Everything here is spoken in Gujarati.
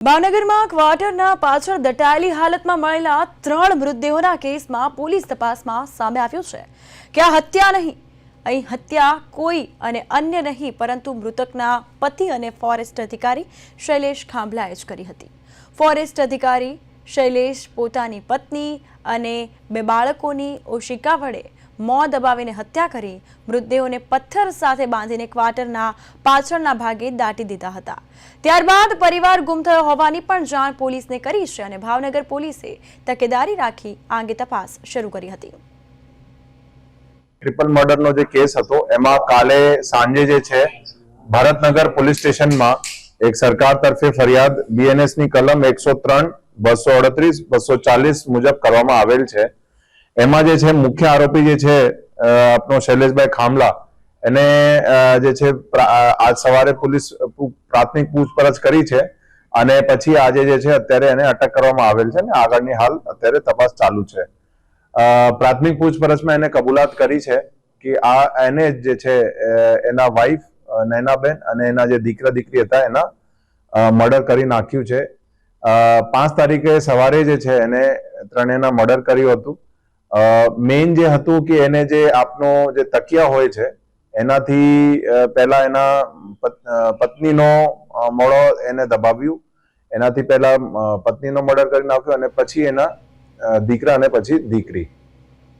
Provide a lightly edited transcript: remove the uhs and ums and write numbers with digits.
ભાવનગરમાં ક્વાર્ટરના પાછળ દટાયેલી હાલતમાં મળેલા 3 મૃતદેહોના કેસમાં પોલીસ તપાસમાં સામે આવ્યું છે કે આ હત્યા નહીં, અહીં હત્યા કોઈ અને અન્ય નહીં પરંતુ મૃતકના પતિ અને ફોરેસ્ટ અધિકારી શૈલેષ ખાંભલાએ જ કરી હતી। ફોરેસ્ટ અધિકારી શૈલેષ પોતાની પત્ની અને 2 બાળકોની ઓશિકા વડે મોં દબાવીને હત્યા કરી મૃતદેહોને પથ્થર સાથે બાંધીને ક્વાર્ટરના પાછળના ભાગે દાટી દીધા હતા। ત્યારબાદ પરિવાર ગુમ થયો હોવાની પણ જાણ પોલીસને કરી છે અને ભાવનગર પોલીસે તકેદારી રાખી આ અંગે તપાસ શરૂ કરી હતી। ટ્રિપલ મર્ડરનો જે કેસ હતો એમાં કાલે સાંજે જે છે ભારતનગર પોલીસ સ્ટેશનમાં એક સરકાર તરફે ફરિયાદ બીએનએસ ની કલમ 103, 238, 240 મુજબ કરવામાં આવેલ છે। એમાં જે છે મુખ્ય આરોપી જે છે આપનો શૈલેષભાઈ ખાંભલા એને જે છે આજ સવારે પોલીસ પ્રાથમિક પૂછપરછ કરી છે અને પછી આજે જે છે અત્યારે એને અટક કરવામાં આવેલ છે ને આગળની હાલ અત્યારે તપાસ ચાલુ છે। પ્રાથમિક પૂછપરછમાં એને કબૂલાત કરી છે કે આ એને જે છે એના વાઇફ નૈનાબેન અને એના જે દીકરા દીકરી હતા એના મર્ડર કરી નાખ્યું છે। 5 તારીખે સવારે જે છે એને ત્રણેયના મર્ડર કર્યું હતું। મેઇન જે હતું કે એને જે આપનો જે તકિયા હોય છે એનાથી પહેલા એના પત્નીનો મોઢો એને દબાવ્યું, એનાથી પહેલા પત્નીનો મર્ડર કરી નાખ્યો અને પછી એના દીકરા અને પછી દીકરી।